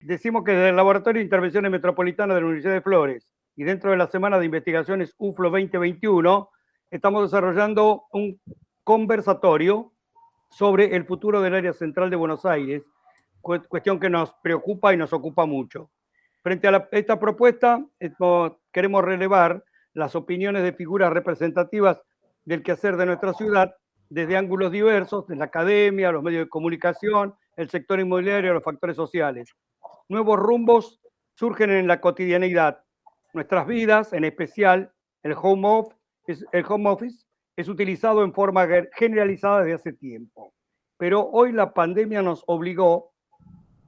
Decimos que desde el Laboratorio de Intervenciones Metropolitanas de la Universidad de Flores y dentro de la Semana de Investigaciones UFLO 2021, estamos desarrollando un conversatorio sobre el futuro del área central de Buenos Aires, cuestión que nos preocupa y nos ocupa mucho. Frente a esta propuesta, queremos relevar las opiniones de figuras representativas del quehacer de nuestra ciudad desde ángulos diversos, de la academia, los medios de comunicación, el sector inmobiliario, los factores sociales. Nuevos rumbos surgen en la cotidianeidad. Nuestras vidas, en especial el home office, es utilizado en forma generalizada desde hace tiempo. Pero hoy la pandemia nos obligó,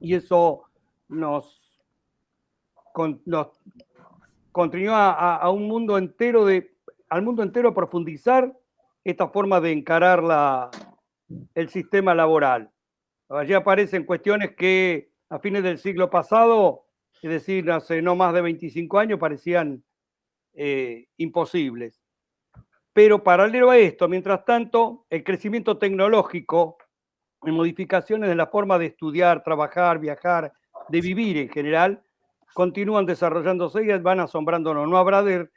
y eso nos contribuyó al mundo entero a profundizar esta forma de encarar el sistema laboral. Allí aparecen cuestiones que a fines del siglo pasado, es decir, hace no más de 25 años, parecían imposibles. Pero paralelo a esto, mientras tanto, el crecimiento tecnológico y modificaciones en la forma de estudiar, trabajar, viajar, de vivir en general, continúan desarrollándose y van asombrándonos. No habrá de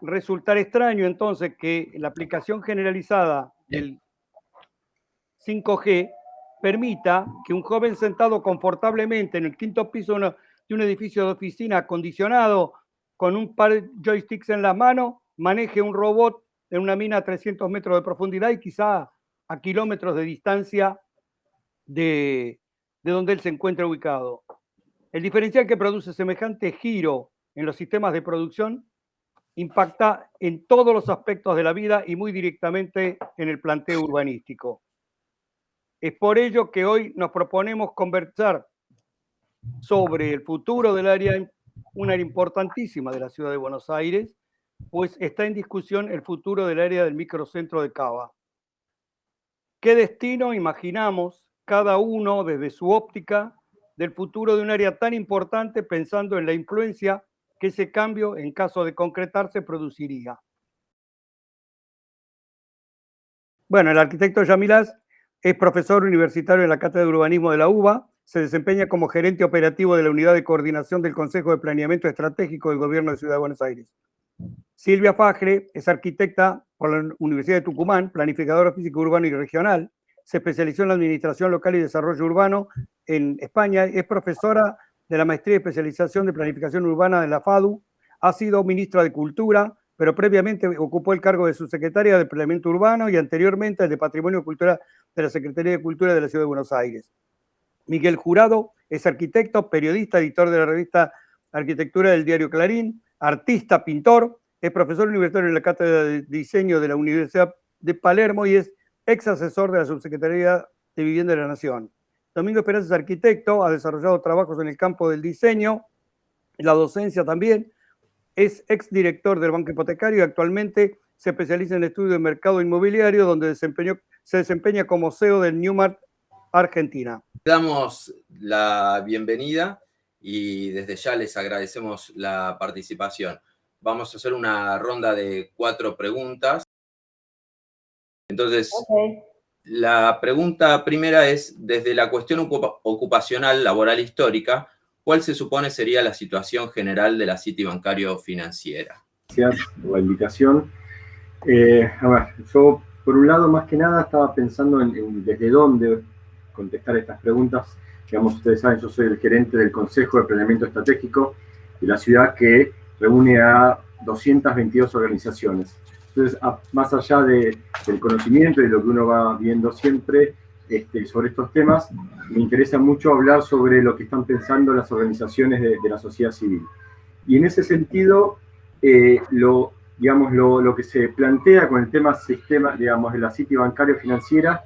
resultar extraño entonces que la aplicación generalizada del 5G permita que un joven sentado confortablemente en el quinto piso de un edificio de oficina acondicionado con un par de joysticks en la mano maneje un robot en una mina a 300 metros de profundidad y quizá a kilómetros de distancia de donde él se encuentra ubicado. El diferencial que produce semejante giro en los sistemas de producción impacta en todos los aspectos de la vida y muy directamente en el planteo urbanístico. Es por ello que hoy nos proponemos conversar sobre el futuro del área, un área importantísima de la ciudad de Buenos Aires, pues está en discusión el futuro del área del microcentro de Cava. ¿Qué destino imaginamos cada uno desde su óptica del futuro de un área tan importante, pensando en la influencia que ese cambio, en caso de concretarse, produciría? Bueno, el arquitecto Yamilás es profesor universitario en la Cátedra de Urbanismo de la UBA, se desempeña como gerente operativo de la Unidad de Coordinación del Consejo de Planeamiento Estratégico del Gobierno de Ciudad de Buenos Aires. Silvia Fajre es arquitecta por la Universidad de Tucumán, planificadora físico urbano y regional, se especializó en la administración local y desarrollo urbano en España, es profesora de la maestría y especialización de planificación urbana de la FADU, ha sido ministra de Cultura, pero previamente ocupó el cargo de subsecretaria de Planeamiento Urbano y anteriormente el de Patrimonio Cultural de la Secretaría de Cultura de la Ciudad de Buenos Aires. Miguel Jurado es arquitecto, periodista, editor de la revista Arquitectura del diario Clarín, artista, pintor, es profesor universitario en la Cátedra de Diseño de la Universidad de Palermo y es ex asesor de la Subsecretaría de Vivienda de la Nación. Domingo Esperanza es arquitecto, ha desarrollado trabajos en el campo del diseño, la docencia también, es ex director del Banco Hipotecario y actualmente se especializa en estudio de mercado inmobiliario, donde se desempeña como CEO del Newmark Argentina. Damos la bienvenida y desde ya les agradecemos la participación. Vamos a hacer una ronda de 4 preguntas. Entonces, La pregunta primera es, desde la cuestión ocupacional, laboral histórica, ¿cuál se supone sería la situación general de la City Bancario Financiera? Gracias por la invitación. A ver, yo por un lado, más que nada, estaba pensando en desde dónde contestar estas preguntas. Digamos, ustedes saben, yo soy el gerente del Consejo de Planeamiento Estratégico de la ciudad que reúne a 222 organizaciones. Entonces, más allá del conocimiento y de lo que uno va viendo siempre sobre estos temas, me interesa mucho hablar sobre lo que están pensando las organizaciones de la sociedad civil. Y en ese sentido, lo que se plantea con el tema sistema, digamos, de la City Bancario Financiera,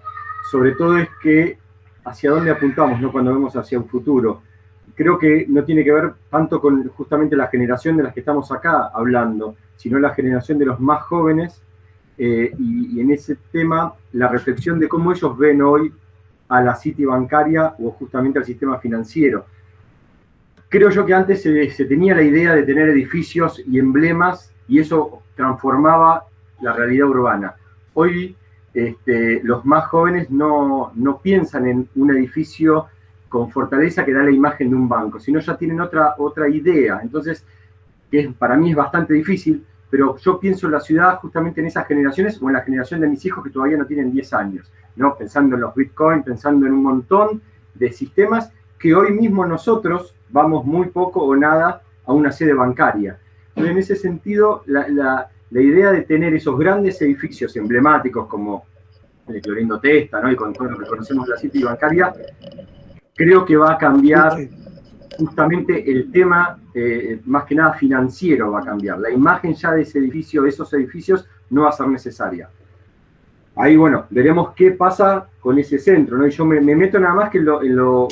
sobre todo es que hacia dónde apuntamos, ¿no? Cuando vemos hacia un futuro. Creo que no tiene que ver tanto con justamente la generación de las que estamos acá hablando, sino la generación de los más jóvenes, y en ese tema la reflexión de cómo ellos ven hoy a la City bancaria o justamente al sistema financiero. Creo yo que antes se tenía la idea de tener edificios y emblemas y eso transformaba la realidad urbana. Hoy los más jóvenes no piensan en un edificio con fortaleza que da la imagen de un banco, sino ya tienen otra idea. Entonces, para mí es bastante difícil, pero yo pienso en la ciudad justamente en esas generaciones o en la generación de mis hijos que todavía no tienen 10 años, ¿no? Pensando en los Bitcoin, pensando en un montón de sistemas que hoy mismo nosotros vamos muy poco o nada a una sede bancaria. Pero en ese sentido, la idea de tener esos grandes edificios emblemáticos como el Clorindo Testa, ¿no? Y con todo lo que conocemos la City bancaria, creo que va a cambiar justamente el tema, más que nada financiero va a cambiar. La imagen ya de ese edificio, de esos edificios, no va a ser necesaria. Ahí, bueno, veremos qué pasa con ese centro, ¿no? Y yo me meto nada más que en lo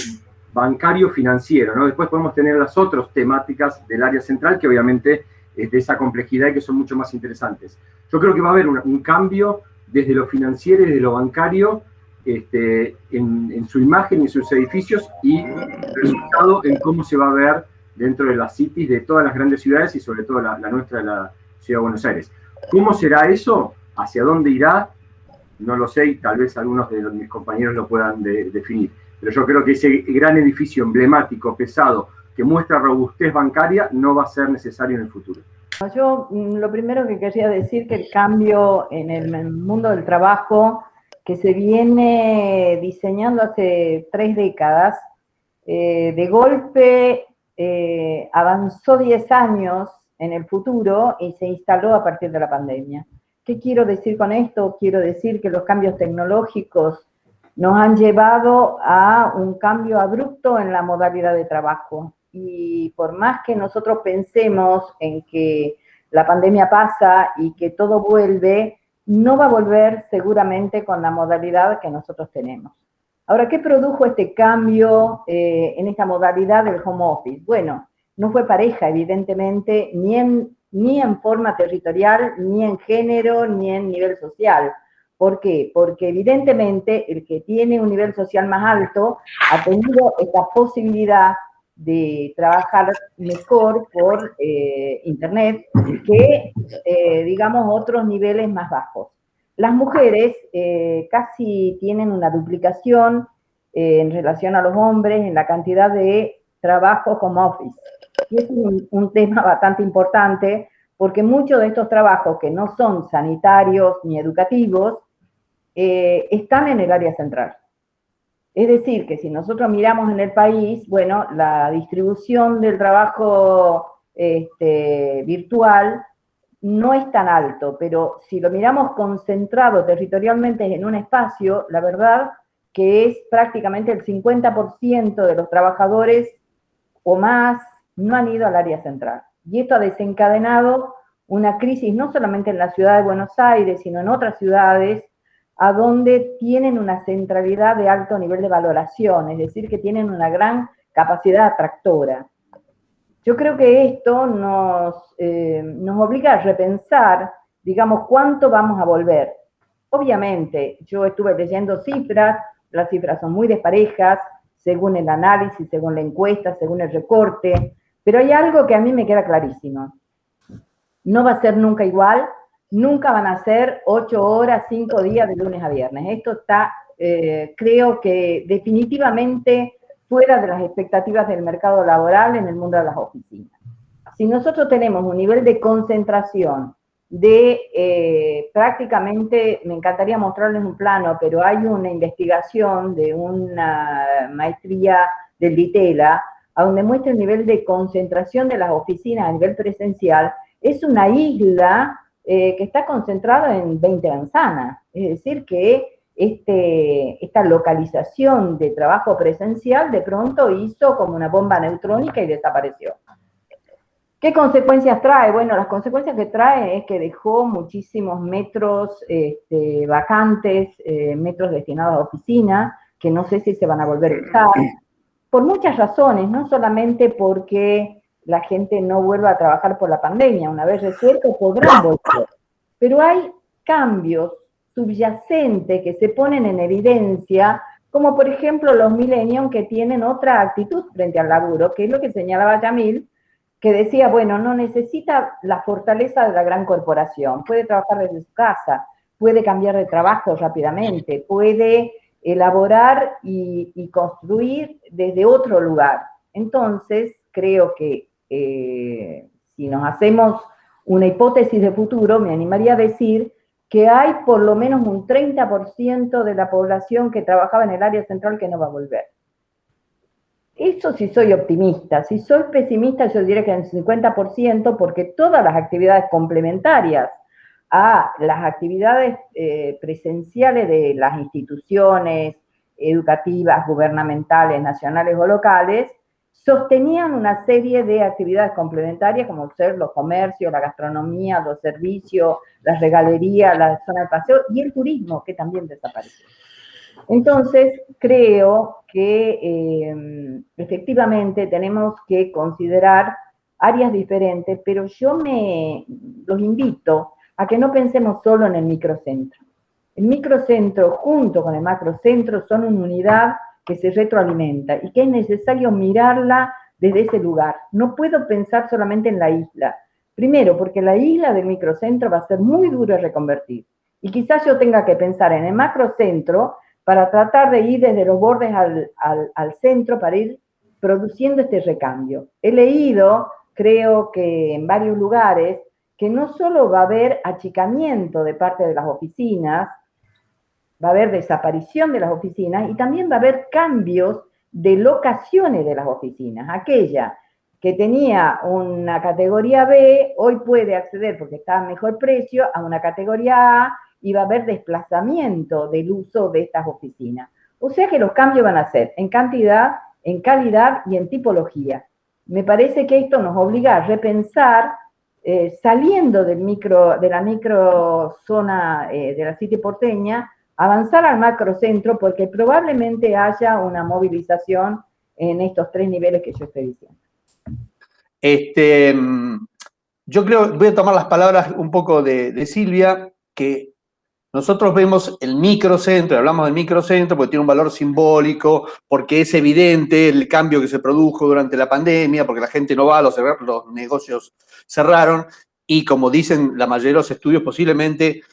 bancario financiero, ¿no? Después podemos tener las otras temáticas del área central, que obviamente es de esa complejidad y que son mucho más interesantes. Yo creo que va a haber un cambio desde lo financiero y desde lo bancario, en su imagen y en sus edificios, y el resultado en cómo se va a ver dentro de las cities de todas las grandes ciudades y sobre todo la nuestra, la Ciudad de Buenos Aires. ¿Cómo será eso? ¿Hacia dónde irá? No lo sé, y tal vez algunos de mis compañeros lo puedan definir. Pero yo creo que ese gran edificio emblemático, pesado, que muestra robustez bancaria, no va a ser necesario en el futuro. Yo lo primero que quería decir que el cambio en el mundo del trabajo que se viene diseñando hace 3 décadas, de golpe avanzó 10 años en el futuro y se instaló a partir de la pandemia. ¿Qué quiero decir con esto? Quiero decir que los cambios tecnológicos nos han llevado a un cambio abrupto en la modalidad de trabajo. Y por más que nosotros pensemos en que la pandemia pasa y que todo vuelve, no va a volver seguramente con la modalidad que nosotros tenemos. Ahora, ¿qué produjo este cambio en esta modalidad del home office? Bueno, no fue pareja, evidentemente, ni en forma territorial, ni en género, ni en nivel social. ¿Por qué? Porque evidentemente el que tiene un nivel social más alto ha tenido esta posibilidad de trabajar mejor por internet que, digamos, otros niveles más bajos. Las mujeres casi tienen una duplicación en relación a los hombres en la cantidad de trabajo home office. Y es un tema bastante importante porque muchos de estos trabajos que no son sanitarios ni educativos están en el área central. Es decir, que si nosotros miramos en el país, bueno, la distribución del trabajo virtual no es tan alto, pero si lo miramos concentrado territorialmente en un espacio, la verdad que es prácticamente el 50% de los trabajadores o más no han ido al área central. Y esto ha desencadenado una crisis no solamente en la ciudad de Buenos Aires, sino en otras ciudades, a donde tienen una centralidad de alto nivel de valoración, es decir, que tienen una gran capacidad atractora. Yo creo que esto nos obliga a repensar, digamos, cuánto vamos a volver. Obviamente, yo estuve leyendo cifras, las cifras son muy desparejas, según el análisis, según la encuesta, según el recorte, pero hay algo que a mí me queda clarísimo. No va a ser nunca igual. Nunca van a ser 8 horas, 5 días de lunes a viernes. Esto está, creo que definitivamente fuera de las expectativas del mercado laboral en el mundo de las oficinas. Si nosotros tenemos un nivel de concentración de prácticamente, me encantaría mostrarles un plano, pero hay una investigación de una maestría del DITELA, a donde muestra el nivel de concentración de las oficinas a nivel presencial. Es una isla que está concentrado en 20 manzanas, es decir, que esta localización de trabajo presencial de pronto hizo como una bomba neutrónica y desapareció. ¿Qué consecuencias trae? Bueno, las consecuencias que trae es que dejó muchísimos metros vacantes, metros destinados a oficina, que no sé si se van a volver a usar, por muchas razones, no solamente porque la gente no vuelva a trabajar por la pandemia, una vez resuelto podrán volver. Pero hay cambios subyacentes que se ponen en evidencia, como por ejemplo los millennials que tienen otra actitud frente al laburo, que es lo que señalaba Yamil, que decía, bueno, no necesita la fortaleza de la gran corporación, puede trabajar desde su casa, puede cambiar de trabajo rápidamente, puede elaborar y construir desde otro lugar. Entonces, creo que si nos hacemos una hipótesis de futuro, me animaría a decir que hay por lo menos un 30% de la población que trabajaba en el área central que no va a volver. Eso sí soy optimista. Si soy pesimista, yo diría que en el 50%, porque todas las actividades complementarias a las actividades presenciales de las instituciones educativas, gubernamentales, nacionales o locales, sostenían una serie de actividades complementarias como ser los comercios, la gastronomía, los servicios, las regalerías, la zona de paseo y el turismo, que también desapareció. Entonces, creo que efectivamente tenemos que considerar áreas diferentes, pero yo los invito a que no pensemos solo en el microcentro. El microcentro junto con el macrocentro son una unidad que se retroalimenta y que es necesario mirarla desde ese lugar. No puedo pensar solamente en la isla. Primero, porque la isla del microcentro va a ser muy duro de reconvertir. Y quizás yo tenga que pensar en el macrocentro para tratar de ir desde los bordes al centro para ir produciendo este recambio. He leído, creo que en varios lugares, que no solo va a haber achicamiento de parte de las oficinas, va a haber desaparición de las oficinas y también va a haber cambios de locaciones de las oficinas. Aquella que tenía una categoría B, hoy puede acceder, porque está a mejor precio, a una categoría A, y va a haber desplazamiento del uso de estas oficinas. O sea que los cambios van a ser en cantidad, en calidad y en tipología. Me parece que esto nos obliga a repensar, saliendo de la microzona de la City porteña, avanzar al macrocentro, porque probablemente haya una movilización en estos 3 niveles que yo estoy diciendo. Yo creo, voy a tomar las palabras un poco de Silvia, que nosotros vemos el microcentro, hablamos del microcentro porque tiene un valor simbólico, porque es evidente el cambio que se produjo durante la pandemia, porque la gente no va, los negocios cerraron, y como dicen la mayoría de los estudios, posiblemente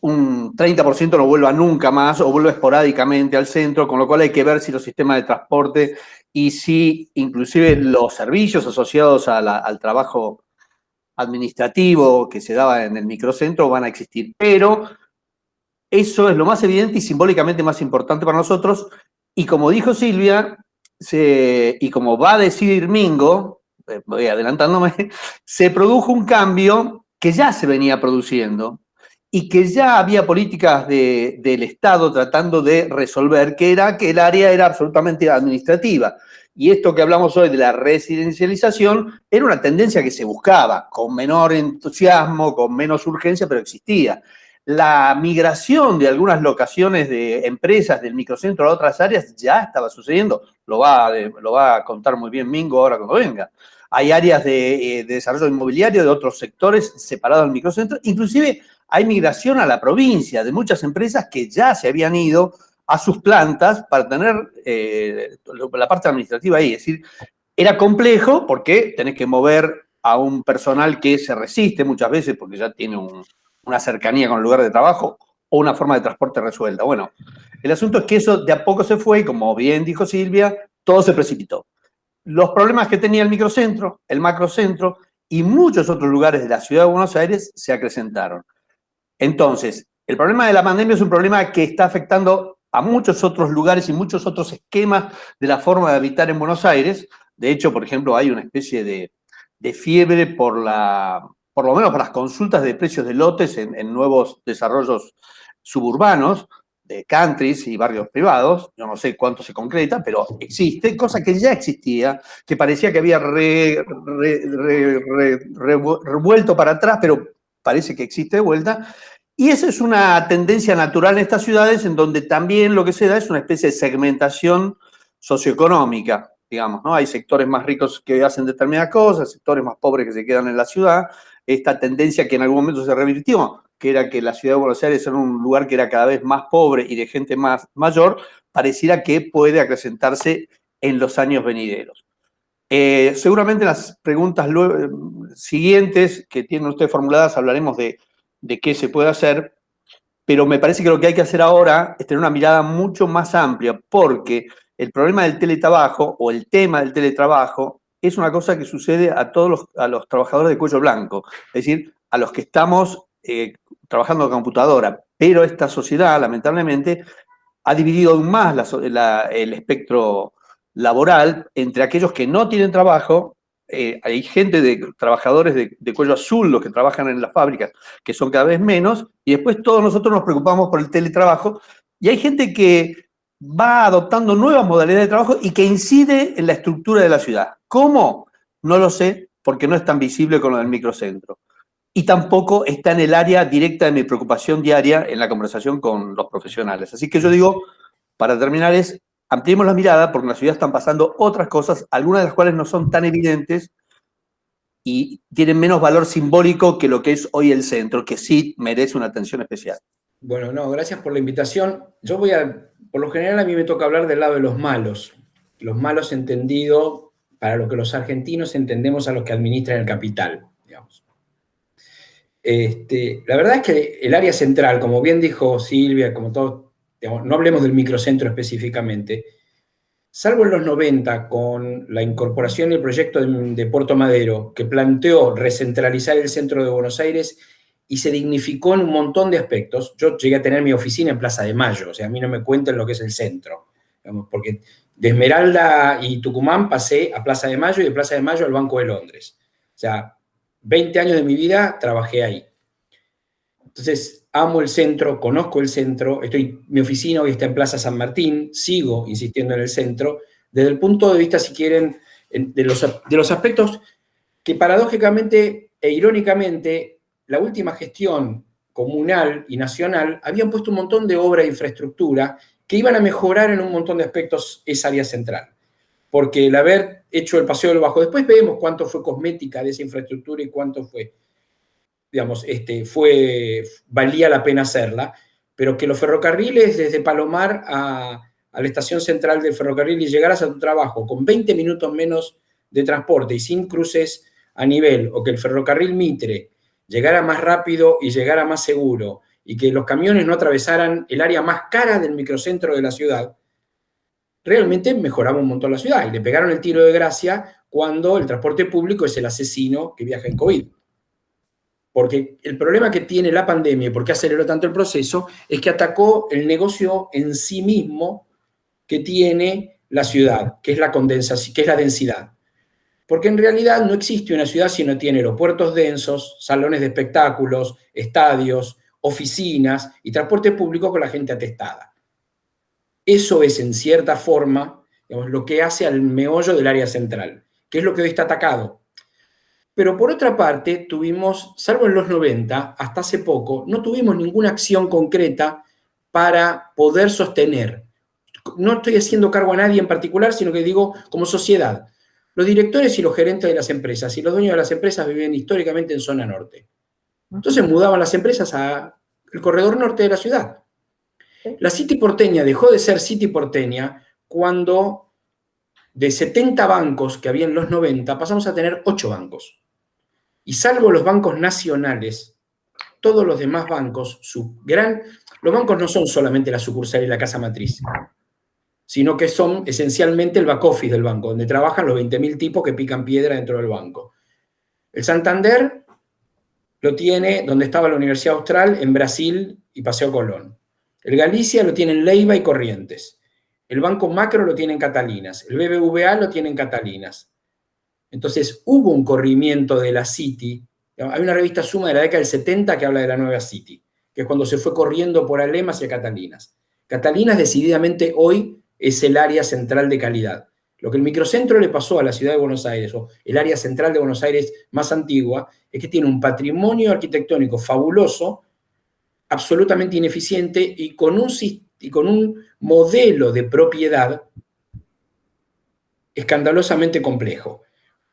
un 30% no vuelva nunca más o vuelva esporádicamente al centro, con lo cual hay que ver si los sistemas de transporte y si inclusive los servicios asociados al trabajo administrativo que se daba en el microcentro van a existir. Pero eso es lo más evidente y simbólicamente más importante para nosotros. Y como dijo Silvia, y como va a decir Mingo, voy adelantándome, se produjo un cambio que ya se venía produciendo y que ya había políticas del Estado tratando de resolver, que era que el área era absolutamente administrativa. Y esto que hablamos hoy de la residencialización era una tendencia que se buscaba, con menor entusiasmo, con menos urgencia, pero existía. La migración de algunas locaciones de empresas del microcentro a otras áreas ya estaba sucediendo. Lo va a contar muy bien Mingo ahora cuando venga. Hay áreas de desarrollo inmobiliario de otros sectores separados del microcentro. Inclusive hay migración a la provincia de muchas empresas que ya se habían ido a sus plantas para tener la parte administrativa ahí. Es decir, era complejo porque tenés que mover a un personal que se resiste muchas veces porque ya tiene una cercanía con el lugar de trabajo o una forma de transporte resuelta. Bueno, el asunto es que eso de a poco se fue y, como bien dijo Silvia, todo se precipitó. Los problemas que tenía el microcentro, el macrocentro y muchos otros lugares de la ciudad de Buenos Aires se acrecentaron. Entonces, el problema de la pandemia es un problema que está afectando a muchos otros lugares y muchos otros esquemas de la forma de habitar en Buenos Aires. De hecho, por ejemplo, hay una especie de fiebre por lo menos por las consultas de precios de lotes en nuevos desarrollos suburbanos, de countries y barrios privados. Yo no sé cuánto se concreta, pero existe, cosa que ya existía, que parecía que había revuelto para atrás, pero parece que existe de vuelta. Y esa es una tendencia natural en estas ciudades, en donde también lo que se da es una especie de segmentación socioeconómica, digamos, ¿no? Hay sectores más ricos que hacen determinadas cosas, sectores más pobres que se quedan en la ciudad. Esta tendencia que en algún momento se revirtió, que era que la ciudad de Buenos Aires era un lugar que era cada vez más pobre y de gente más mayor, pareciera que puede acrecentarse en los años venideros. Seguramente en las preguntas siguientes que tienen ustedes formuladas hablaremos de qué se puede hacer. pero me parece que lo que hay que hacer ahora es tener una mirada mucho más amplia, porque el problema del teletrabajo o el tema del teletrabajo es una cosa que sucede a todos los trabajadores de cuello blanco, es decir, a los que estamos trabajando con computadora, pero esta sociedad, lamentablemente, ha dividido aún más el espectro laboral entre aquellos que no tienen trabajo. Hay gente trabajadores de cuello azul, los que trabajan en las fábricas, que son cada vez menos, y después todos nosotros nos preocupamos por el teletrabajo, y hay gente que va adoptando nuevas modalidades de trabajo y que incide en la estructura de la ciudad. ¿Cómo? No lo sé, porque no es tan visible con lo del microcentro. Y tampoco está en el área directa de mi preocupación diaria en la conversación con los profesionales. Así que yo digo, para terminar, ampliemos la mirada, porque en la ciudad están pasando otras cosas, algunas de las cuales no son tan evidentes y tienen menos valor simbólico que lo que es hoy el centro, que sí merece una atención especial. Bueno, no, gracias por la invitación. Por lo general a mí me toca hablar del lado de los malos entendido para lo que los argentinos entendemos a los que administran el capital, digamos. La verdad es que el área central, como bien dijo Silvia, como todo, digamos, no hablemos del microcentro específicamente, salvo en los 90 con la incorporación del proyecto de Puerto Madero, que planteó recentralizar el centro de Buenos Aires y se dignificó en un montón de aspectos. Yo llegué a tener mi oficina en Plaza de Mayo, o sea, a mí no me cuenten lo que es el centro, digamos, porque de Esmeralda y Tucumán pasé a Plaza de Mayo y de Plaza de Mayo al Banco de Londres. O sea, 20 años de mi vida trabajé ahí. Entonces, amo el centro, conozco el centro, mi oficina hoy está en Plaza San Martín, sigo insistiendo en el centro, desde el punto de vista, si quieren, de los aspectos que paradójicamente e irónicamente, la última gestión comunal y nacional habían puesto un montón de obra e infraestructura que iban a mejorar en un montón de aspectos esa área central. Porque el haber hecho el Paseo del Bajo, después vemos cuánto fue cosmética de esa infraestructura y cuánto fue, digamos, valía la pena hacerla, pero que los ferrocarriles desde Palomar a la estación central del ferrocarril y llegaras a tu trabajo con 20 minutos menos de transporte y sin cruces a nivel, o que el ferrocarril Mitre llegara más rápido y llegara más seguro, y que los camiones no atravesaran el área más cara del microcentro de la ciudad, realmente mejoraba un montón la ciudad. Y le pegaron el tiro de gracia cuando el transporte público es el asesino que viaja en COVID. Porque el problema que tiene la pandemia y por qué aceleró tanto el proceso es que atacó el negocio en sí mismo que tiene la ciudad, que es la condensación, que es la densidad. Porque en realidad no existe una ciudad si no tiene aeropuertos densos, salones de espectáculos, estadios, oficinas y transporte público con la gente atestada. Eso es, en cierta forma, digamos, lo que hace al meollo del área central, que es lo que hoy está atacado. Pero por otra parte, salvo en los 90, hasta hace poco, no tuvimos ninguna acción concreta para poder sostener. No estoy haciendo cargo a nadie en particular, sino que digo como sociedad. Los directores y los gerentes de las empresas y los dueños de las empresas viven históricamente en zona norte. Entonces mudaban las empresas al corredor norte de la ciudad. La City porteña dejó de ser City porteña cuando de 70 bancos que había en los 90 pasamos a tener 8 bancos. Y salvo los bancos nacionales, todos los demás bancos, los bancos no son solamente la sucursal y la casa matriz, sino que son esencialmente el back office del banco, donde trabajan los 20.000 tipos que pican piedra dentro del banco. El Santander lo tiene donde estaba la Universidad Austral, en Brasil y Paseo Colón. El Galicia lo tiene en Leiva y Corrientes. El Banco Macro lo tiene en Catalinas. El BBVA lo tiene en Catalinas. Entonces, hubo un corrimiento de la City. Hay una revista Suma de la década del 70 que habla de la nueva City, que es cuando se fue corriendo por Alem hacia Catalinas. Catalinas, decididamente, hoy es el área central de calidad. Lo que el microcentro le pasó a la ciudad de Buenos Aires, o el área central de Buenos Aires más antigua, es que tiene un patrimonio arquitectónico fabuloso, absolutamente ineficiente y con un modelo de propiedad escandalosamente complejo.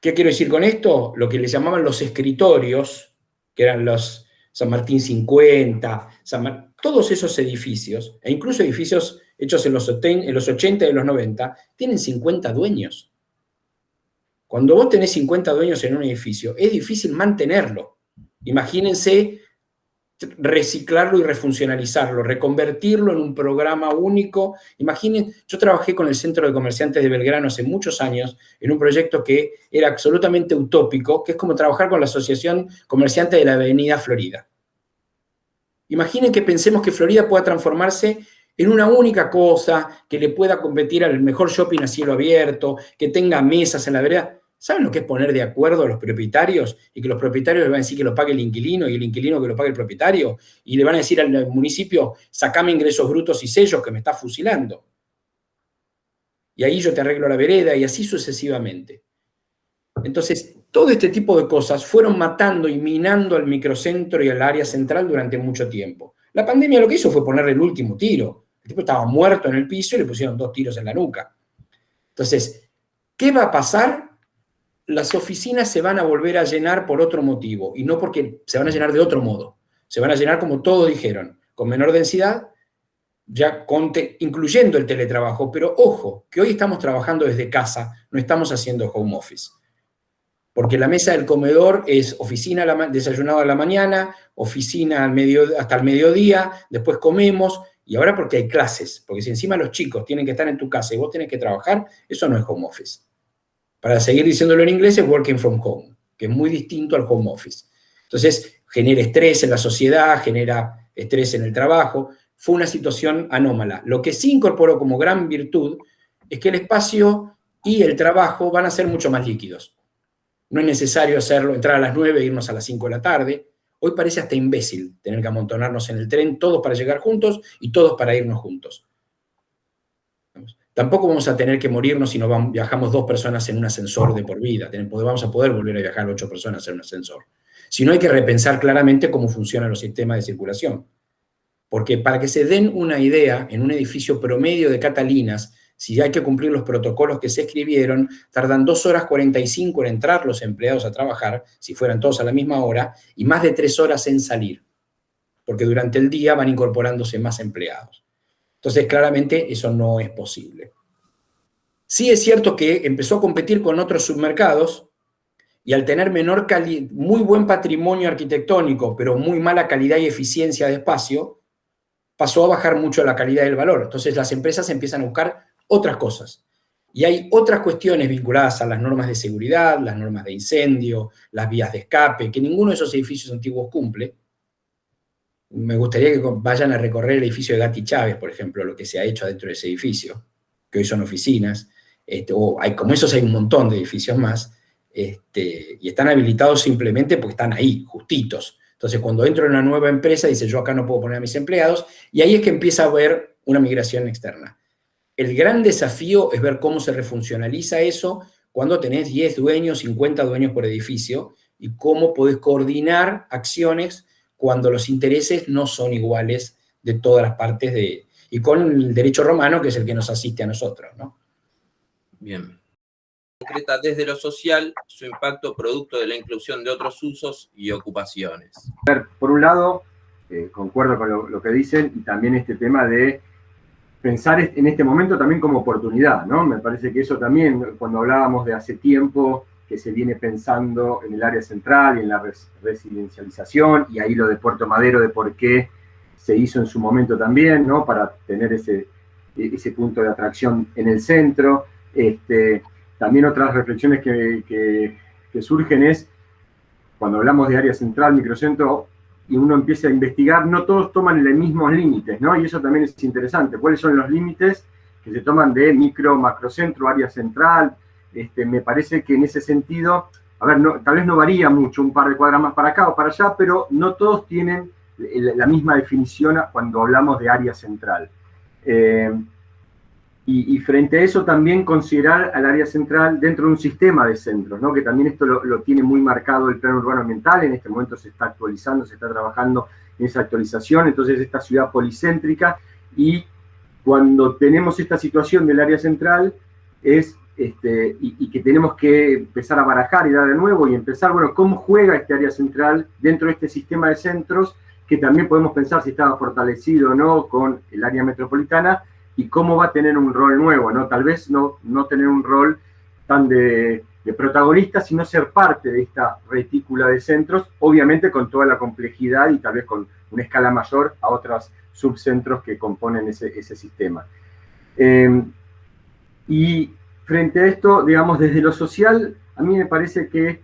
¿Qué quiero decir con esto? Lo que le llamaban los escritorios, que eran los San Martín 50, todos esos edificios, e incluso edificios hechos en los 80 y en los 90, tienen 50 dueños. Cuando vos tenés 50 dueños en un edificio, es difícil mantenerlo. Imagínense reciclarlo y refuncionalizarlo, reconvertirlo en un programa único. Imaginen, yo trabajé con el Centro de Comerciantes de Belgrano hace muchos años en un proyecto que era absolutamente utópico, que es como trabajar con la Asociación Comerciante de la Avenida Florida. Imaginen que pensemos que Florida pueda transformarse en una única cosa, que le pueda competir al mejor shopping a cielo abierto, que tenga mesas en la vereda. ¿Saben lo que es poner de acuerdo a los propietarios? Y que los propietarios le van a decir que lo pague el inquilino y el inquilino que lo pague el propietario. Y le van a decir al municipio, sacame ingresos brutos y sellos que me está fusilando. Y ahí yo te arreglo la vereda y así sucesivamente. Entonces, todo este tipo de cosas fueron matando y minando al microcentro y al área central durante mucho tiempo. La pandemia lo que hizo fue ponerle el último tiro. El tipo estaba muerto en el piso y le pusieron 2 tiros en la nuca. Entonces, ¿qué va a pasar? Las oficinas se van a volver a llenar por otro motivo, y no porque se van a llenar de otro modo. Se van a llenar como todos dijeron, con menor densidad, ya incluyendo el teletrabajo. Pero ojo, que hoy estamos trabajando desde casa, no estamos haciendo home office. Porque la mesa del comedor es oficina desayunado a la mañana, oficina hasta el mediodía, después comemos, y ahora porque hay clases, porque si encima los chicos tienen que estar en tu casa y vos tenés que trabajar, eso no es home office. Para seguir diciéndolo en inglés es working from home, que es muy distinto al home office. Entonces, genera estrés en la sociedad, genera estrés en el trabajo. Fue una situación anómala. Lo que sí incorporó como gran virtud es que el espacio y el trabajo van a ser mucho más líquidos. No es necesario entrar a las 9 e irnos a las 5 de la tarde. Hoy parece hasta imbécil tener que amontonarnos en el tren, todos para llegar juntos y todos para irnos juntos. Tampoco vamos a tener que morirnos si no viajamos 2 personas en un ascensor de por vida. Vamos a poder volver a viajar 8 personas en un ascensor. Si no, hay que repensar claramente cómo funcionan los sistemas de circulación. Porque para que se den una idea, en un edificio promedio de Catalinas, si hay que cumplir los protocolos que se escribieron, tardan 2 horas 45 en entrar los empleados a trabajar, si fueran todos a la misma hora, y más de 3 horas en salir. Porque durante el día van incorporándose más empleados. Entonces, claramente, eso no es posible. Sí es cierto que empezó a competir con otros submercados y al tener muy buen patrimonio arquitectónico, pero muy mala calidad y eficiencia de espacio, pasó a bajar mucho la calidad del valor. Entonces, las empresas empiezan a buscar otras cosas. Y hay otras cuestiones vinculadas a las normas de seguridad, las normas de incendio, las vías de escape, que ninguno de esos edificios antiguos cumple. Me gustaría que vayan a recorrer el edificio de Gatti Chávez, por ejemplo, lo que se ha hecho dentro de ese edificio, que hoy son oficinas, como esos hay un montón de edificios más, y están habilitados simplemente porque están ahí, justitos. Entonces, cuando entro en una nueva empresa, dice, yo acá no puedo poner a mis empleados, y ahí es que empieza a haber una migración externa. El gran desafío es ver cómo se refuncionaliza eso cuando tenés 10 dueños, 50 dueños por edificio, y cómo podés coordinar acciones cuando los intereses no son iguales de todas las partes y con el derecho romano, que es el que nos asiste a nosotros, ¿no? Bien. Concreta desde lo social su impacto producto de la inclusión de otros usos y ocupaciones. A ver, por un lado, concuerdo con lo que dicen, y también este tema de pensar en este momento también como oportunidad, ¿no? Me parece que eso también, cuando hablábamos de hace tiempo, que se viene pensando en el área central y en la residencialización, y ahí lo de Puerto Madero, de por qué se hizo en su momento también, ¿no? Para tener ese punto de atracción en el centro. También otras reflexiones que surgen es, cuando hablamos de área central, microcentro, y uno empieza a investigar, no todos toman los mismos límites, ¿no? Y eso también es interesante. ¿Cuáles son los límites que se toman de micro, macrocentro, área central? Me parece que en ese sentido, a ver, tal vez no varía mucho, un par de cuadras más para acá o para allá, pero no todos tienen la misma definición cuando hablamos de área central. Y frente a eso también considerar al área central dentro de un sistema de centros, ¿no? Que también esto lo tiene muy marcado el Plan Urbano Ambiental, en este momento se está actualizando, se está trabajando en esa actualización, entonces esta ciudad policéntrica, y cuando tenemos esta situación del área central es y que tenemos que empezar a barajar y dar de nuevo y empezar, bueno, cómo juega este área central dentro de este sistema de centros, que también podemos pensar si estaba fortalecido o no con el área metropolitana, y cómo va a tener un rol nuevo, ¿no? Tal vez no tener un rol tan de protagonistas, sino ser parte de esta retícula de centros, obviamente con toda la complejidad y tal vez con una escala mayor a otros subcentros que componen ese sistema. Y frente a esto, digamos, desde lo social, a mí me parece que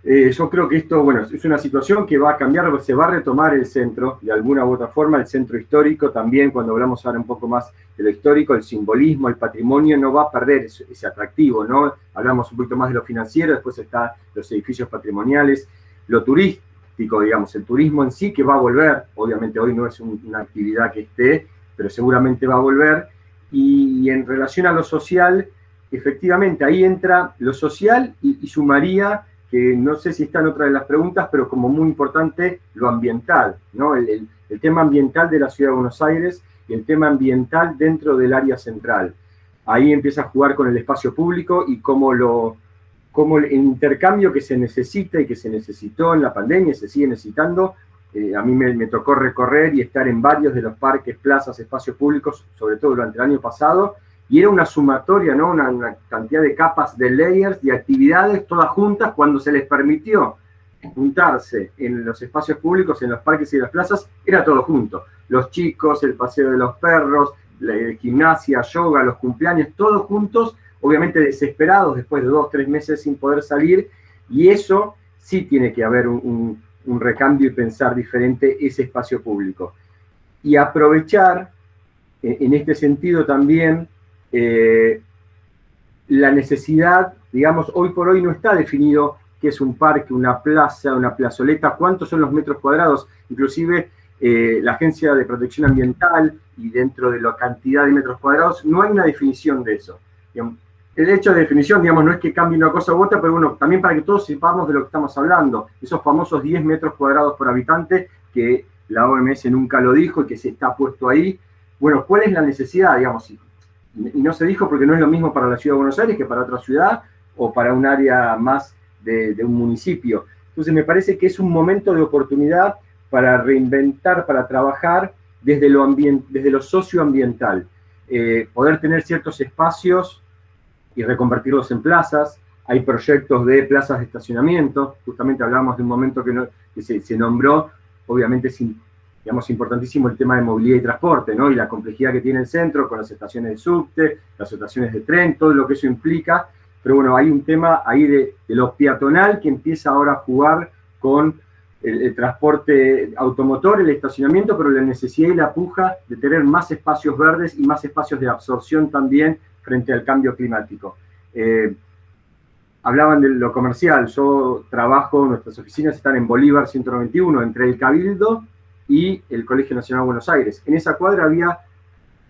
yo creo que esto, bueno, es una situación que va a cambiar, se va a retomar el centro, de alguna u otra forma, el centro histórico también, cuando hablamos ahora un poco más de lo histórico, el simbolismo, el patrimonio, no va a perder ese atractivo, ¿no? Hablamos un poquito más de lo financiero, después están los edificios patrimoniales, lo turístico, digamos, el turismo en sí que va a volver, obviamente hoy no es una actividad que esté, pero seguramente va a volver, y en relación a lo social, efectivamente, ahí entra lo social y sumaría, que no sé si está en otra de las preguntas, pero como muy importante, lo ambiental, ¿no? El tema ambiental de la Ciudad de Buenos Aires y el tema ambiental dentro del área central. Ahí empieza a jugar con el espacio público y cómo el intercambio que se necesita y que se necesitó en la pandemia y se sigue necesitando. A mí me tocó recorrer y estar en varios de los parques, plazas, espacios públicos, sobre todo durante el año pasado, y era una sumatoria, ¿no? Una cantidad de capas, de layers, de actividades, todas juntas, cuando se les permitió juntarse en los espacios públicos, en los parques y las plazas, era todo junto. Los chicos, el paseo de los perros, la gimnasia, yoga, los cumpleaños, todos juntos, obviamente desesperados después de 2 o 3 meses sin poder salir, y eso sí tiene que haber un recambio y pensar diferente ese espacio público. Y aprovechar, en este sentido también, la necesidad, digamos, hoy por hoy no está definido qué es un parque, una plaza, una plazoleta, cuántos son los metros cuadrados, inclusive la Agencia de Protección Ambiental y dentro de la cantidad de metros cuadrados, no hay una definición de eso. El hecho de definición, digamos, no es que cambie una cosa u otra, pero bueno, también para que todos sepamos de lo que estamos hablando, esos famosos 10 metros cuadrados por habitante, que la OMS nunca lo dijo y que se está puesto ahí. Bueno, ¿cuál es la necesidad, digamos? Y no se dijo porque no es lo mismo para la Ciudad de Buenos Aires que para otra ciudad o para un área más de un municipio. Entonces me parece que es un momento de oportunidad para reinventar, para trabajar desde lo socioambiental, poder tener ciertos espacios y reconvertirlos en plazas. Hay proyectos de plazas de estacionamiento, justamente hablábamos de un momento que se nombró, obviamente digamos, importantísimo el tema de movilidad y transporte, ¿no? Y la complejidad que tiene el centro con las estaciones de subte, las estaciones de tren, todo lo que eso implica. Pero bueno, hay un tema ahí de lo peatonal que empieza ahora a jugar con el transporte automotor, el estacionamiento, pero la necesidad y la puja de tener más espacios verdes y más espacios de absorción también frente al cambio climático. Hablaban de lo comercial, yo trabajo, nuestras oficinas están en Bolívar 191, entre el Cabildo y el Colegio Nacional de Buenos Aires. En esa cuadra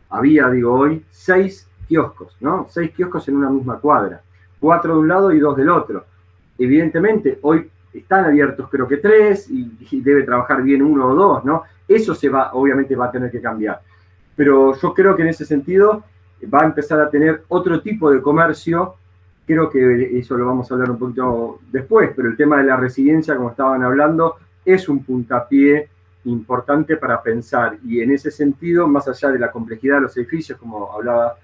había, digo hoy, 6 kioscos, ¿no? 6 kioscos en una misma cuadra. 4 de un lado y 2 del otro. Evidentemente, hoy están abiertos creo que 3 y debe trabajar bien 1 o 2, ¿no? Eso obviamente va a tener que cambiar. Pero yo creo que en ese sentido va a empezar a tener otro tipo de comercio. Creo que eso lo vamos a hablar un poquito después, pero el tema de la residencia, como estaban hablando, es un puntapié importante para pensar, y en ese sentido, más allá de la complejidad de los edificios, como hablaba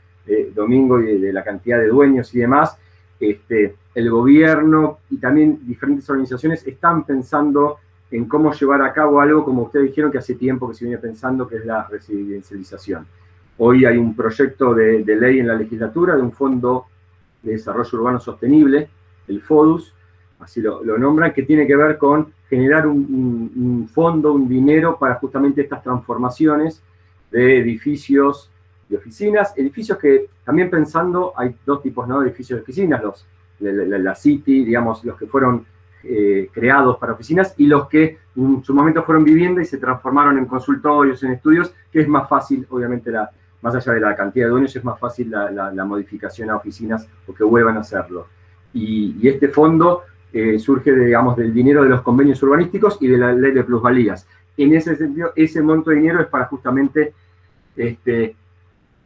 Domingo, y de la cantidad de dueños y demás, el gobierno y también diferentes organizaciones están pensando en cómo llevar a cabo algo, como ustedes dijeron, que hace tiempo que se viene pensando, que es la residencialización. Hoy hay un proyecto de ley en la legislatura de un Fondo de Desarrollo Urbano Sostenible, el FODUS, así lo nombran, que tiene que ver con generar un fondo, un dinero para justamente estas transformaciones de edificios y oficinas. Edificios que, también pensando, hay 2 tipos, ¿no? De edificios de oficinas, la City, digamos, los que fueron creados para oficinas, y los que en su momento fueron vivienda y se transformaron en consultorios, en estudios, que es más fácil, obviamente, más allá de la cantidad de dueños, es más fácil la modificación a oficinas o que vuelvan a hacerlo. Y este fondo surge, digamos, del dinero de los convenios urbanísticos y de la ley de plusvalías. En ese sentido, ese monto de dinero es para justamente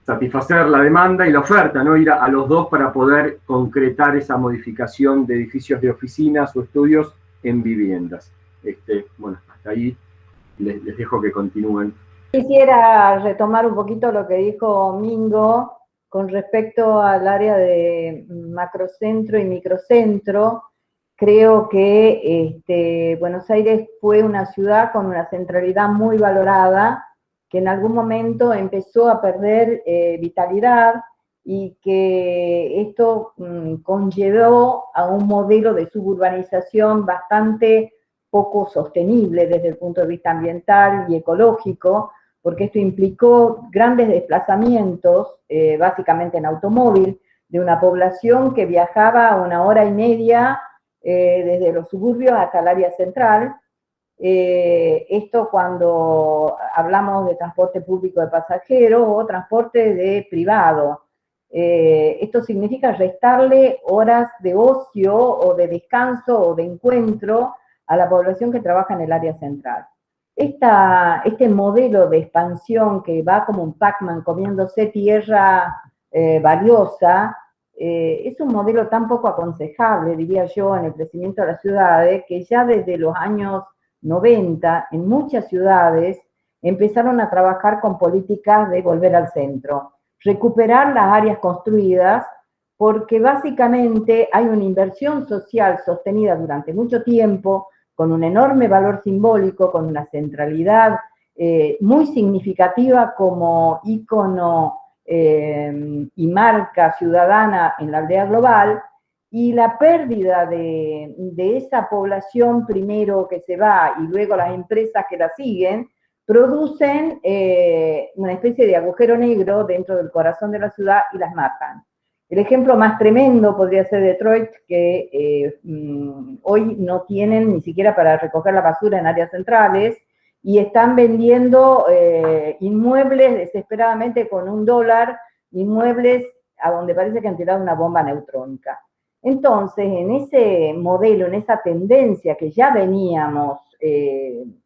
satisfacer la demanda y la oferta, ¿no? Ir a los dos para poder concretar esa modificación de edificios de oficinas o estudios en viviendas. Bueno, hasta ahí les dejo que continúen. Quisiera retomar un poquito lo que dijo Mingo con respecto al área de macrocentro y microcentro, creo que Buenos Aires fue una ciudad con una centralidad muy valorada, que en algún momento empezó a perder vitalidad y que esto conllevó a un modelo de suburbanización bastante poco sostenible desde el punto de vista ambiental y ecológico, porque esto implicó grandes desplazamientos, básicamente en automóvil, de una población que viajaba 1 hora y media desde los suburbios hasta el área central. Esto cuando hablamos de transporte público de pasajeros o transporte de privado. Esto significa restarle horas de ocio o de descanso o de encuentro a la población que trabaja en el área central. Este modelo de expansión que va como un Pac-Man comiéndose tierra valiosa, es un modelo tan poco aconsejable, diría yo, en el crecimiento de las ciudades, que ya desde los años 90, en muchas ciudades, empezaron a trabajar con políticas de volver al centro, recuperar las áreas construidas, porque básicamente hay una inversión social sostenida durante mucho tiempo, con un enorme valor simbólico, con una centralidad muy significativa como ícono y marca ciudadana en la aldea global, y la pérdida de esa población primero que se va y luego las empresas que la siguen, producen una especie de agujero negro dentro del corazón de la ciudad y las matan. El ejemplo más tremendo podría ser Detroit, que hoy no tienen ni siquiera para recoger la basura en áreas centrales y están vendiendo inmuebles desesperadamente con $1, inmuebles a donde parece que han tirado una bomba neutrónica. Entonces, en ese modelo, en esa tendencia que ya veníamos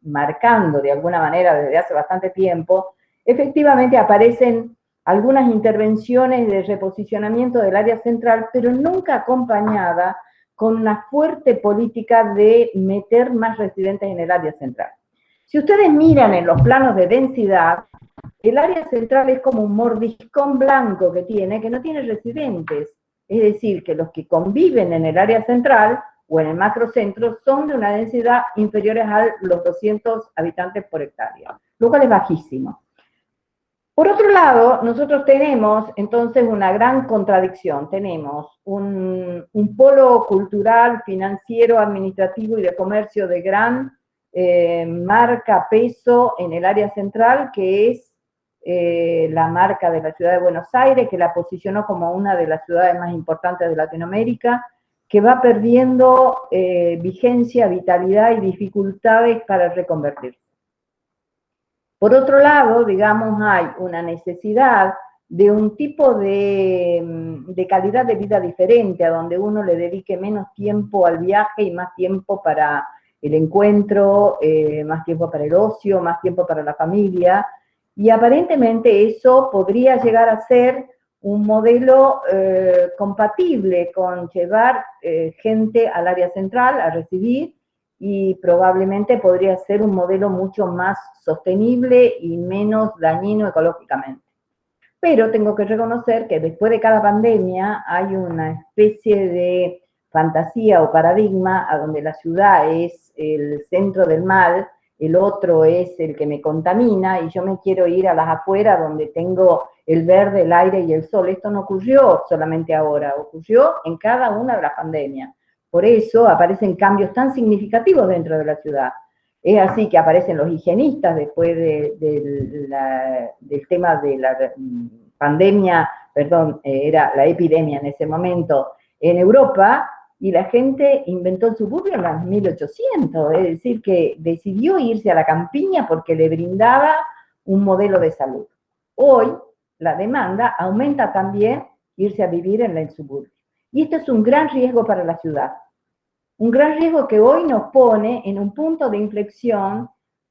marcando de alguna manera desde hace bastante tiempo, efectivamente aparecen algunas intervenciones de reposicionamiento del área central, pero nunca acompañada con una fuerte política de meter más residentes en el área central. Si ustedes miran en los planos de densidad, el área central es como un mordiscón blanco que no tiene residentes. Es decir, que los que conviven en el área central o en el macrocentro son de una densidad inferior a los 200 habitantes por hectárea, lo cual es bajísimo. Por otro lado, nosotros tenemos entonces una gran contradicción. Tenemos un polo cultural, financiero, administrativo y de comercio de gran marca, peso en el área central, que es la marca de la ciudad de Buenos Aires, que la posicionó como una de las ciudades más importantes de Latinoamérica, que va perdiendo vigencia, vitalidad y dificultades para reconvertirse. Por otro lado, digamos, hay una necesidad de un tipo de calidad de vida diferente, a donde uno le dedique menos tiempo al viaje y más tiempo para el encuentro, más tiempo para el ocio, más tiempo para la familia, y aparentemente eso podría llegar a ser un modelo compatible con llevar gente al área central a recibir, y probablemente podría ser un modelo mucho más sostenible y menos dañino ecológicamente. Pero tengo que reconocer que después de cada pandemia hay una especie de fantasía o paradigma a donde la ciudad es el centro del mal, el otro es el que me contamina y yo me quiero ir a las afueras donde tengo el verde, el aire y el sol. Esto no ocurrió solamente ahora, ocurrió en cada una de las pandemias. Por eso aparecen cambios tan significativos dentro de la ciudad. Es así que aparecen los higienistas después del tema de la pandemia, perdón, era la epidemia en ese momento en Europa, y la gente inventó el suburbio en los 1800, es decir, que decidió irse a la campiña porque le brindaba un modelo de salud. Hoy la demanda aumenta también irse a vivir en el suburbio. Y esto es un gran riesgo para la ciudad. Un gran riesgo que hoy nos pone en un punto de inflexión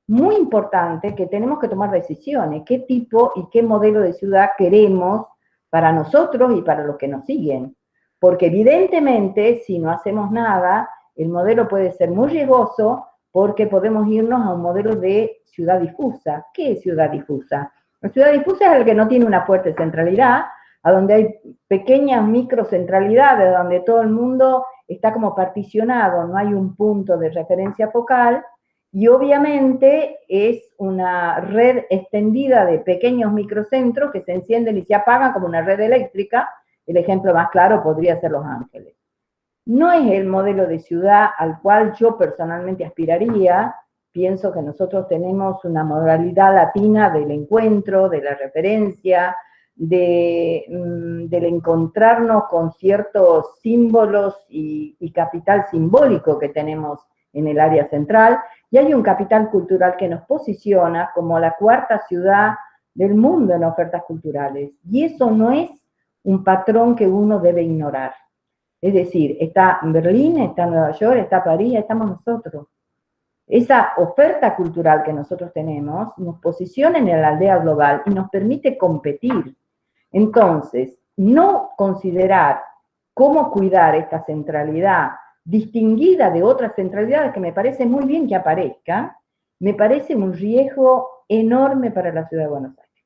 muy importante, que tenemos que tomar decisiones. ¿Qué tipo y qué modelo de ciudad queremos para nosotros y para los que nos siguen? Porque evidentemente, si no hacemos nada, el modelo puede ser muy riesgoso, porque podemos irnos a un modelo de ciudad difusa. ¿Qué es ciudad difusa? La ciudad difusa es el que no tiene una fuerte centralidad, a donde hay pequeñas microcentralidades, donde todo el mundo está como particionado, no hay un punto de referencia focal, y obviamente es una red extendida de pequeños microcentros que se encienden y se apagan como una red eléctrica. El ejemplo más claro podría ser Los Ángeles. No es el modelo de ciudad al cual yo personalmente aspiraría. Pienso que nosotros tenemos una modalidad latina del encuentro, de la referencia, del encontrarnos con ciertos símbolos y capital simbólico que tenemos en el área central, y hay un capital cultural que nos posiciona como la cuarta ciudad del mundo en ofertas culturales, y eso no es un patrón que uno debe ignorar. Es decir, está Berlín, está Nueva York, está París, estamos nosotros. Esa oferta cultural que nosotros tenemos nos posiciona en la aldea global y nos permite competir. Entonces, no considerar cómo cuidar esta centralidad distinguida de otras centralidades, que me parece muy bien que aparezca, me parece un riesgo enorme para la ciudad de Buenos Aires.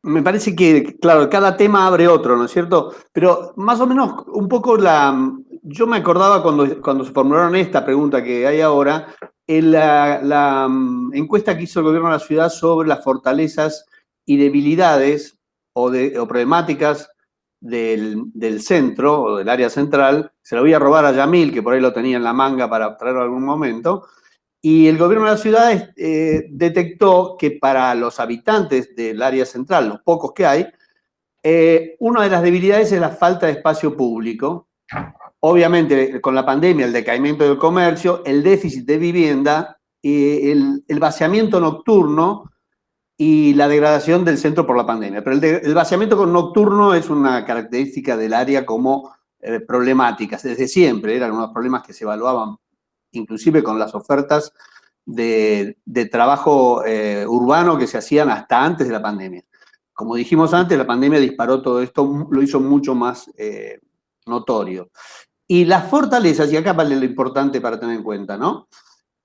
Me parece que, claro, cada tema abre otro, ¿no es cierto? Pero más o menos un poco yo me acordaba cuando se formularon esta pregunta que hay ahora, en la encuesta que hizo el gobierno de la ciudad sobre las fortalezas y debilidades o problemáticas del centro o del área central. Se lo voy a robar a Yamil, que por ahí lo tenía en la manga para traerlo en algún momento. Y el gobierno de la ciudad detectó que para los habitantes del área central, los pocos que hay, una de las debilidades es la falta de espacio público. Obviamente, con la pandemia, el decaimiento del comercio, el déficit de vivienda, el vaciamiento nocturno y la degradación del centro por la pandemia. Pero el vaciamiento nocturno es una característica del área como problemática. Desde siempre eran unos problemas que se evaluaban inclusive con las ofertas de trabajo urbano que se hacían hasta antes de la pandemia. Como dijimos antes, la pandemia disparó todo esto, lo hizo mucho más notorio. Y las fortalezas, y acá vale lo importante para tener en cuenta, ¿no?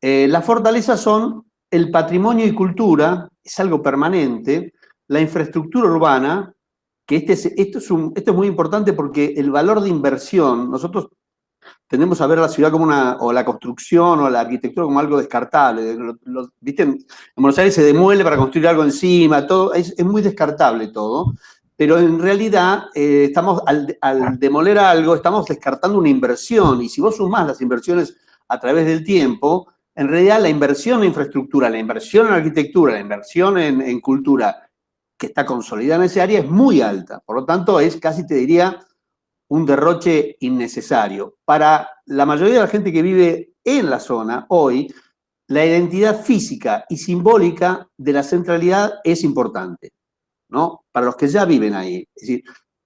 Las fortalezas son el patrimonio y cultura, es algo permanente, la infraestructura urbana, que esto es muy importante porque el valor de inversión, nosotros tendemos a ver la ciudad como o la construcción o la arquitectura como algo descartable. ¿Viste? En Buenos Aires se demuele para construir algo encima, todo, es muy descartable todo, pero en realidad estamos, al demoler algo, estamos descartando una inversión, y si vos sumás las inversiones a través del tiempo, en realidad la inversión en infraestructura, la inversión en arquitectura, la inversión en cultura que está consolidada en esa área es muy alta. Por lo tanto, es casi, te diría, un derroche innecesario. Para la mayoría de la gente que vive en la zona hoy, la identidad física y simbólica de la centralidad es importante, ¿no? Para los que ya viven ahí. Es decir,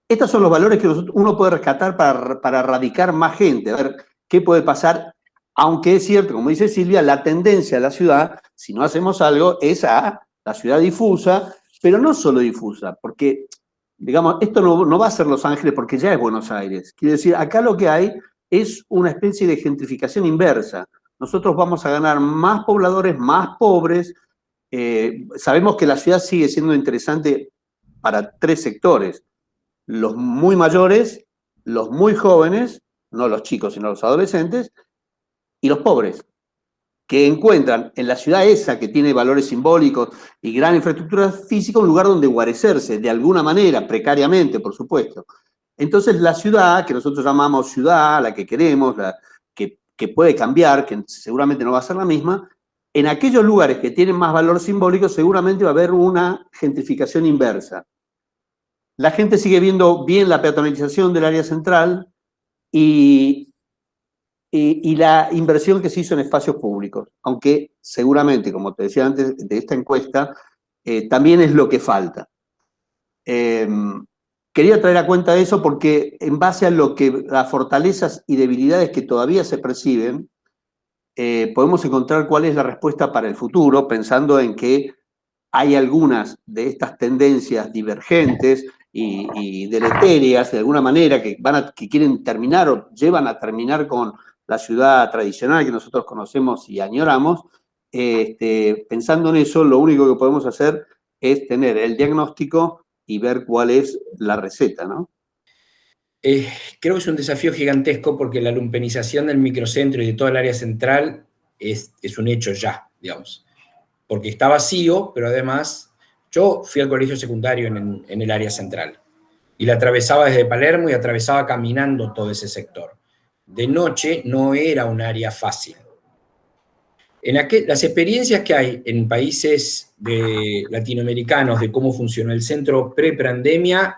estos son los valores que uno puede rescatar para radicar más gente, a ver qué puede pasar, aunque es cierto, como dice Silvia, la tendencia de la ciudad, si no hacemos algo, es a la ciudad difusa, pero no solo difusa, porque digamos, esto no va a ser Los Ángeles porque ya es Buenos Aires. Quiere decir, acá lo que hay es una especie de gentrificación inversa. Nosotros vamos a ganar más pobladores, más pobres. Sabemos que la ciudad sigue siendo interesante para tres sectores. Los muy mayores, los muy jóvenes, no los chicos, sino los adolescentes, y los pobres, que encuentran en la ciudad esa que tiene valores simbólicos y gran infraestructura física un lugar donde guarecerse, de alguna manera, precariamente, por supuesto. Entonces la ciudad, que nosotros llamamos ciudad, la que queremos, que puede cambiar, que seguramente no va a ser la misma, en aquellos lugares que tienen más valor simbólico seguramente va a haber una gentrificación inversa. La gente sigue viendo bien la peatonalización del área central y la inversión que se hizo en espacios públicos, aunque seguramente, como te decía antes de esta encuesta, también es lo que falta. Quería traer a cuenta eso porque en base a lo que las fortalezas y debilidades que todavía se perciben, podemos encontrar cuál es la respuesta para el futuro, pensando en que hay algunas de estas tendencias divergentes y deleterias, de alguna manera, que quieren terminar o llevan a terminar con la ciudad tradicional que nosotros conocemos y añoramos. Pensando en eso, lo único que podemos hacer es tener el diagnóstico y ver cuál es la receta, ¿no? Creo que es un desafío gigantesco porque la lumpenización del microcentro y de toda el área central es un hecho ya, digamos. Porque está vacío, pero además yo fui al colegio secundario en el área central y la atravesaba desde Palermo y atravesaba caminando todo ese sector. De noche no era un área fácil. Las experiencias que hay en países latinoamericanos de cómo funcionó el centro pre-pandemia,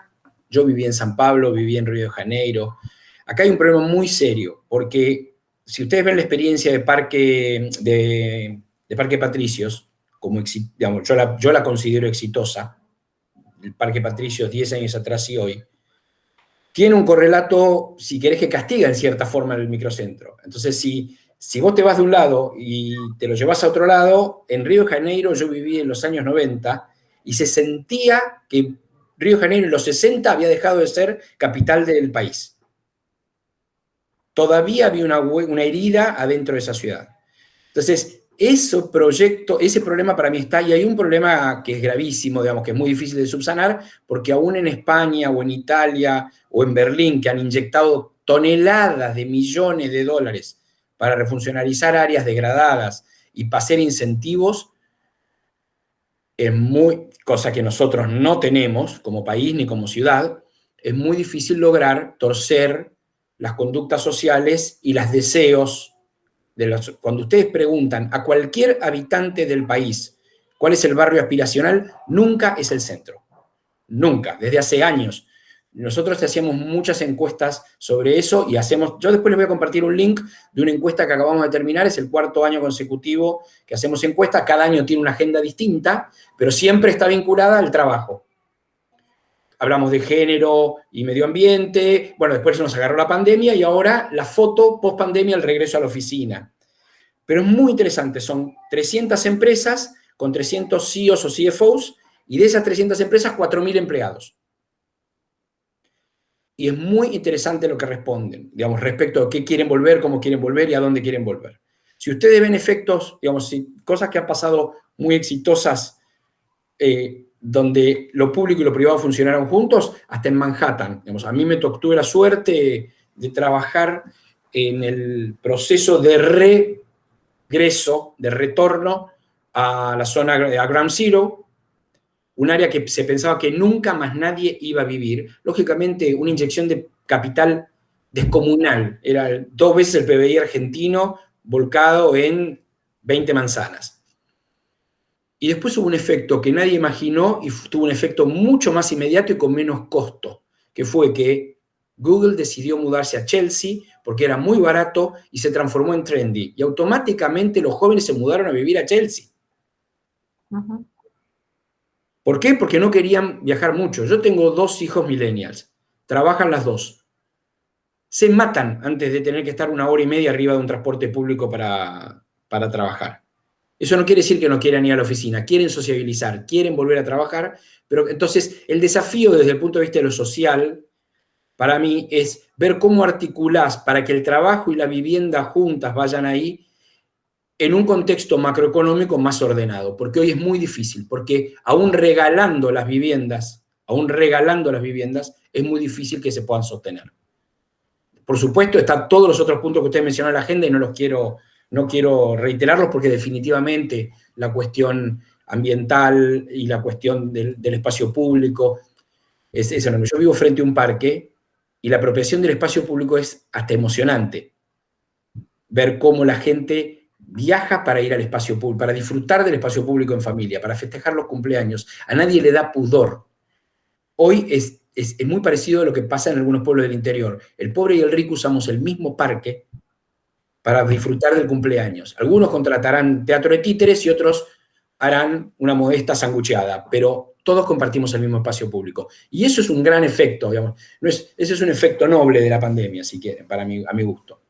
yo viví en San Pablo, viví en Río de Janeiro. Acá hay un problema muy serio, porque si ustedes ven la experiencia de Parque Patricios, digamos, yo la considero exitosa, el Parque Patricios 10 años atrás y hoy, tiene un correlato, si querés, que castiga en cierta forma el microcentro. Entonces, si vos te vas de un lado y te lo llevas a otro lado, en Río de Janeiro yo viví en los años 90 y se sentía que Río de Janeiro en los 60 había dejado de ser capital del país. Todavía había una herida adentro de esa ciudad. Entonces, ese problema para mí está, y hay un problema que es gravísimo, digamos, que es muy difícil de subsanar, porque aún en España o en Italia o en Berlín, que han inyectado toneladas de millones de dólares para refuncionalizar áreas degradadas y pasar incentivos, cosa que nosotros no tenemos como país ni como ciudad, es muy difícil lograr torcer las conductas sociales y los deseos. Cuando ustedes preguntan a cualquier habitante del país cuál es el barrio aspiracional, nunca es el centro. Nunca, desde hace años. Nosotros hacíamos muchas encuestas sobre eso y yo después les voy a compartir un link de una encuesta que acabamos de terminar, es el 4º año consecutivo que hacemos encuestas, cada año tiene una agenda distinta, pero siempre está vinculada al trabajo. Hablamos de género y medio ambiente, bueno, después nos agarró la pandemia y ahora la foto post-pandemia, el regreso a la oficina. Pero es muy interesante, son 300 empresas con 300 CEOs o CFOs y de esas 300 empresas, 4.000 empleados. Y es muy interesante lo que responden, digamos, respecto a qué quieren volver, cómo quieren volver y a dónde quieren volver. Si ustedes ven efectos, digamos, cosas que han pasado muy exitosas, donde lo público y lo privado funcionaron juntos, hasta en Manhattan. Digamos, a mí tuve la suerte de trabajar en el proceso de regreso, de retorno a la zona de Ground Zero, un área que se pensaba que nunca más nadie iba a vivir. Lógicamente, una inyección de capital descomunal. Era 2 veces el PBI argentino volcado en 20 manzanas. Y después hubo un efecto que nadie imaginó y tuvo un efecto mucho más inmediato y con menos costo, que fue que Google decidió mudarse a Chelsea porque era muy barato y se transformó en trendy. Y automáticamente los jóvenes se mudaron a vivir a Chelsea. Uh-huh. ¿Por qué? Porque no querían viajar mucho. Yo tengo 2 hijos millennials, trabajan las 2. Se matan antes de tener que estar 1 hora y media arriba de un transporte público para trabajar. Eso no quiere decir que no quieran ir a la oficina, quieren sociabilizar, quieren volver a trabajar, pero entonces el desafío desde el punto de vista de lo social, para mí, es ver cómo articulás para que el trabajo y la vivienda juntas vayan ahí en un contexto macroeconómico más ordenado, porque hoy es muy difícil, porque aún regalando las viviendas, es muy difícil que se puedan sostener. Por supuesto, están todos los otros puntos que usted mencionó en la agenda y no quiero reiterarlos porque definitivamente la cuestión ambiental y la cuestión del espacio público es enorme. Yo vivo frente a un parque y la apropiación del espacio público es hasta emocionante. Ver cómo la gente viaja para ir al espacio público, para disfrutar del espacio público en familia, para festejar los cumpleaños. A nadie le da pudor. Hoy es muy parecido a lo que pasa en algunos pueblos del interior. El pobre y el rico usamos el mismo parque para disfrutar del cumpleaños. Algunos contratarán teatro de títeres y otros harán una modesta sangucheada, pero todos compartimos el mismo espacio público. Y eso es un gran efecto, digamos. Ese es un efecto noble de la pandemia, si quieren, a mi gusto.